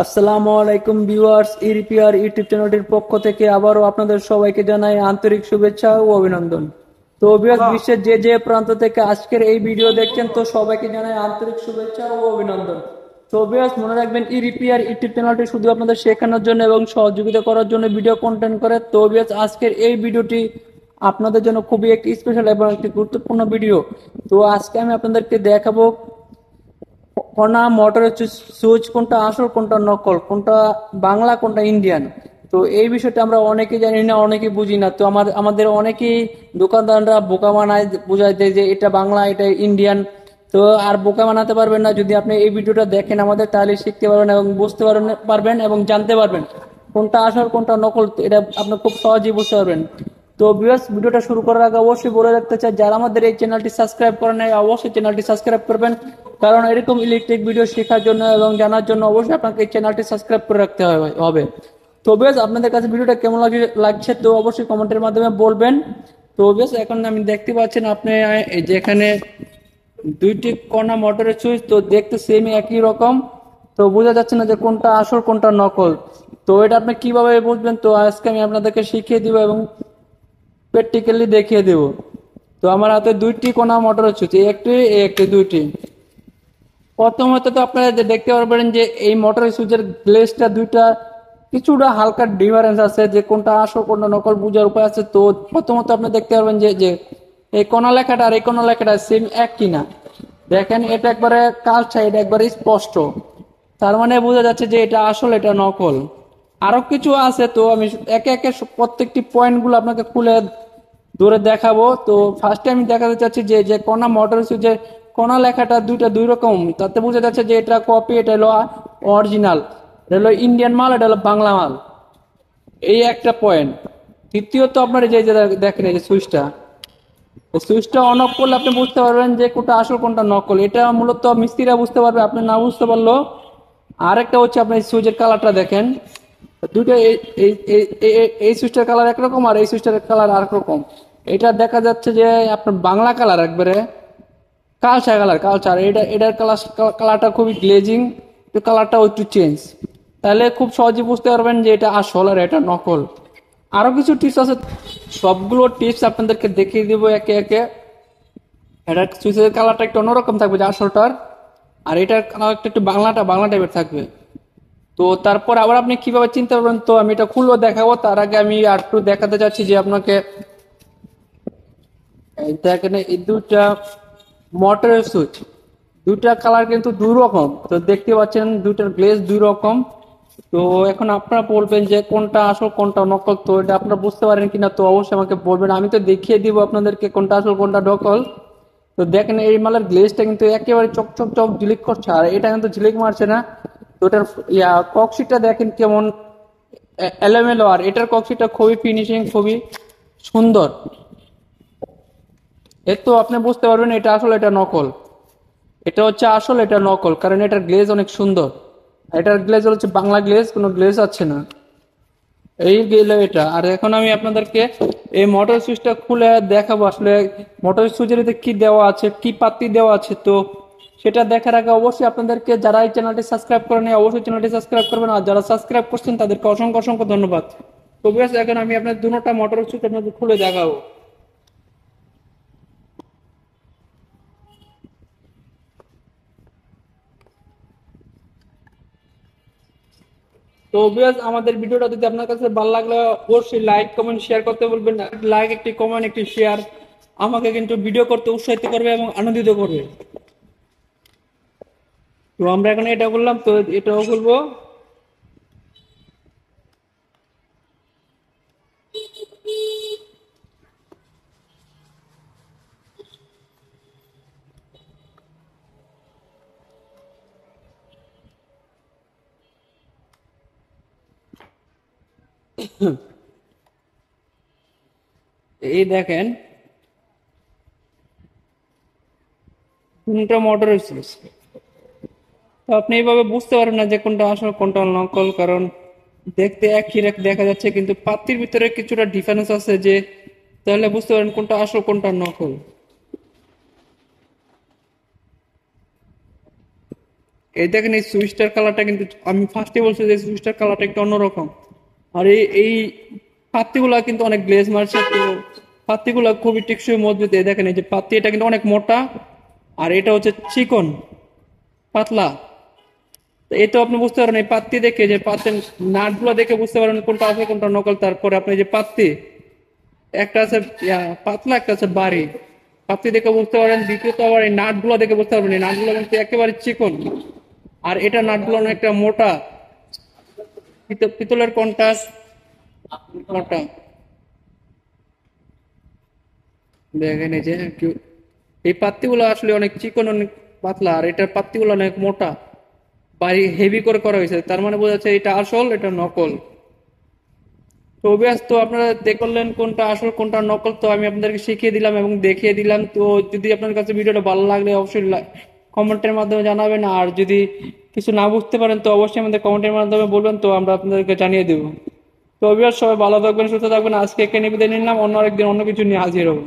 আসসালামু আলাইকুম viewers, ইরিপিআর YouTube চ্যানেলটির পক্ষ থেকে আবারও আপনাদের সবাইকে জানাই আন্তরিক শুভেচ্ছা ও অভিনন্দন। তো ভিউয়ার্স, বিশ্বের যে যে প্রান্ত থেকে আজকের এই ভিডিও দেখছেন, তো সবাইকে জানাই আন্তরিক শুভেচ্ছা ও অভিনন্দন। তো ভিউয়ার্স, মনে রাখবেন ইরিপিআর ইউটিউব চ্যানেলটি শুধু আপনাদের শেখানোর জন্য এবং সহযোগিতা করার জন্য ভিডিও কন্টেন্ট করে। তো ভিউয়ার্স, আজকের এই ভিডিওটি আপনাদের জন্য খুবই একটি স্পেশাল এবং একটি গুরুত্বপূর্ণ ভিডিও। তো আজকে আমি আপনাদেরকে দেখাবো কোনা মোটরের সুইচ কোনটা আসল কোনটা নকল, কোনটা বাংলা কোনটা ইন্ডিয়ান। তো এই বিষয়টা আমরা অনেকেই জানি না, অনেকেই বুঝি না। তো আমাদের অনেকেই দোকানদাররা বোকা বানায়, বোঝায় দেয় যে এটা বাংলা এটা ইন্ডিয়ান। তো আর বোকা বানাতে পারবেন না যদি আপনি এই ভিডিওটা দেখেন আমাদের, তাহলে শিখতে পারবেন এবং বুঝতে পারবেন এবং জানতে পারবেন কোনটা আসল কোনটা নকল। তো এটা আপনি খুব সহজেই বুঝতে পারবেন। তো ভিউয়ার্স, ভিডিওটা শুরু করার আগে অবশ্যই বলে রাখতে চাই, যারা আমাদের এই চ্যানেলটি সাবস্ক্রাইব করেন নাই অবশ্যই চ্যানেলটি সাবস্ক্রাইব করবেন, কারণ এরকম ইলেকট্রিক ভিডিও শেখার জন্য এবং জানার জন্য অবশ্যই আপনাকে এই চ্যানেলটি সাবস্ক্রাইব করে রাখতে হবে। তো বেশ, আপনাদের কাছে ভিডিওটা কেমন লাগছে তো অবশ্যই কমেন্টের মাধ্যমে বলবেন। তো বেশ, এখন আমি দেখতে পাচ্ছেন আপনি এই যে এখানে দুইটি কণা মোটরের সুইচ, তো দেখতে সেম একই রকম। তো বোঝা যাচ্ছে না যে কোনটা আসল কোনটা নকল। তো এটা আপনি কিভাবে বুঝবেন, তো আজকে আমি আপনাদেরকে শিখিয়ে দিব এবং প্র্যাকটিক্যালি দেখিয়ে দেব। তো আমার হাতে দুইটি কোণা মোটর সুইচ, একটি দুইটি। প্রথমত তো আপনারা যে দেখতে পারবেন যে এই মোটরের সুইচের গ্লেজটা দুইটা কিছুটা হালকা ডিফারেন্স আছে, যে কোনটা আসল কোনটা নকল বোঝার উপায় আছে। তো প্রথমত আপনি দেখতে পারবেন যে যে এই কোনা লেখাটা আর এই কোনা লেখাটা সেম এক কিনা। দেখেন, এটা একবারে কালচা, এটা একবারে স্পষ্ট। তার মানে বোঝা যাচ্ছে যে এটা আসল এটা নকল। আরো কিছু আছে, তো আমি একে একে প্রত্যেকটি পয়েন্ট গুলো আপনাকে খুলে ধরে দেখাবো। তো ফার্স্টে আমি দেখাতে চাচ্ছি যে যে কোনা মোটর সুইচের কোনা লেখাটা দুইটা দুই রকম, তাতে বোঝা যাচ্ছে যে এটা কপি, এটা হলো অরিজিনাল। এটা হলো ইন্ডিয়ান মাল, এটা হলো বাংলা মাল। এই একটা পয়েন্ট। তৃতীয়ত আপনার এই যে দেখেন এই যে সুইচটা, এই সুইচটা অন অফ করলে আপনি বুঝতে পারবেন যে কোনটা আসল কোনটা নকল। এটা মূলত মিস্ত্রিরা বুঝতে পারবে, আপনি না বুঝতে পারলেও। আরেকটা হচ্ছে আপনি সুইচের কালারটা দেখেন, দুটো এই সুইচটার কালার একরকম আর এই সুইচটার কালার আরেক রকম। এটা দেখা যাচ্ছে যে আপনার বাংলা কালার একবারে কালচা কালার, কালচার। এটার কালারটা খুবই গ্লেজিং, তো কালারটা একটু চেঞ্জ। তাহলে খুব সহজে বুঝতে পারবেন যে এটা আসল আর এটা নকল। আরো কিছু টিপস আছে, সবগুলো টিপস আপনাদেরকে দেখিয়ে দিব একে একে। এটা সুইচের কালারটা একটু অন্যরকম থাকবে যে আসলটার, আর এটার কালারটা একটু বাংলা টাইপের থাকবে। তো তারপর আবার আপনি কিভাবে চিনতে পারবেন, তো আমি এটা খুলবো দেখাবো। তার আগে আমি আর একটু দেখাতে চাচ্ছি যে আপনাকে এই দেখেন এই দুইটা মোটরের সুইচ, দুইটা কালার কিন্তু দুই রকম। তো দেখতে পাচ্ছেন দুইটার গ্লেজ দুই রকম। তো এখন আপনারা বলবেন যে কোনটা আসল কোনটা নকল। তো এটা আপনারা বুঝতে পারেন কিনা তো অবশ্যই আমাকে বলবেন, আমি তো দেখিয়ে দিব আপনাদেরকে কোনটা আসল কোনটা নকল। তো দেখেন এই মালের গ্লেজটা কিন্তু একেবারে চক চক চক ঝিলিক করছে, আর এটা কিন্তু ঝিলিক মারছে না। তো এটার কক্সিটা দেখেন কেমন এলোমেলো, আর এটার কক্সিটা খুবই ফিনিশিং, খুবই সুন্দর। এর তো আপনি বুঝতে পারবেন এটা আসলে এটা নকল। এটা হচ্ছে আসল এটা নকল, কারণ এটার গ্লেজ অনেক সুন্দর। এটার গ্লেজ হচ্ছে বাংলা গ্লেজ, কোনো গ্লেজ আছে না। এই গেল এটা। আর এখন আমি আপনাদেরকে এই মোটর সুইচটা খুলে দেখাবো আসলে মোটর সুইচের ভিতরে কি দেওয়া আছে, কি পাত্তি দেওয়া আছে। তো সেটা দেখার আগে অবশ্যই আপনাদেরকে, যারা এই চ্যানেলটি সাবস্ক্রাইব করেনি অবশ্যই চ্যানেলটি সাবস্ক্রাইব করবেন, আর যারা সাবস্ক্রাইব করছেন তাদেরকে অসংখ্য অসংখ্য ধন্যবাদ। তো বেশ, এখন আমি আপনার দুটোটা মোটর সুইচ আপনাদের খুলে দেখাবো। তো বেশ, আমাদের ভিডিওটা যদি আপনার কাছে ভালো লাগলে অবশ্যই লাইক কমেন্ট শেয়ার করতে বলবেন। লাইক, একটি কমেন্ট, একটি শেয়ার আমাকে কিন্তু ভিডিও করতে উৎসাহিত করবে এবং আনন্দিত করবে। তো আমরা এখন এটা করলাম, তো এটাও করবো। এই দেখেন কোনটা মোটরের সুইচ। তো আপনি এইভাবে বুঝতে পারবেন না যে কোনটা আসল কোনটা নকল, কারণ দেখতে একই দেখা যাচ্ছে কিন্তু পাত্তির ভিতরে কিছুটা ডিফারেন্স আছে, যে তাহলে বুঝতে পারেন কোনটা আসল কোনটা নকল। এই দেখেন এই সুইচটার কালারটা কিন্তু আমি ফার্স্টে বলছি যে সুইচটার কালারটা একটু অন্যরকম। আর এই পাত্তিগুলা কিন্তু অনেক গ্লেজ মারছে, তো পাত্তিগুলা খুবই টেকসই মজবুত। এই দেখেন এই যে পাত্তি, এটা কিন্তু অনেক মোটা, আর এটা হচ্ছে চিকন পাতলা। তো এই তো আপনি বুঝতে পারেন এই পাত্তি দেখে, যে পাত্তের নাটগুলো দেখে বুঝতে পারেন কোনটা আসল কোনটা নকল। তারপরে আপনি যে পাত্তি, একটা আছে পাতলা, একটা আছে বাড়ি। পাত্তি দেখে বুঝতে পারেন। দ্বিতীয়ত আবার এই নাটগুলো দেখে বুঝতে পারবেন এই নাটগুলো কিন্তু একেবারে চিকন, আর এটা নাটগুলো অনেকটা মোটা। পিতলের কন্টাস মোটা। দেখেন এই যে এই পাত্তিগুলো আসলে অনেক চিকন, অনেক পাতলা, আর এটার পাত্তিগুলো অনেক মোটা, বাড়ি হেভি করে করা হয়েছে। তার মানে বোঝা যাচ্ছে এটা আসল, এটা নকল। তো অভিয়াস, তো আপনারা দেখলেন কোনটা আসল কোনটা নকল, তো আমি আপনাদেরকে শিখিয়ে দিলাম এবং দেখিয়ে দিলাম। তো যদি আপনার কাছে ভিডিওটা ভালো লাগলে অবশ্যই কমেন্টের মাধ্যমে জানাবেন, আর যদি কিছু না বুঝতে পারেন তো অবশ্যই আমাদের কমেন্টের মাধ্যমে বলবেন, তো আমরা আপনাদেরকে জানিয়ে দেবো। তো অভিয়াস, সবাই ভালো থাকবেন, সুস্থ থাকবেন। আজকে এখানে বিদায় নিলাম, অন্য আরেকদিন অন্য কিছু নিয়ে হাজির হবো।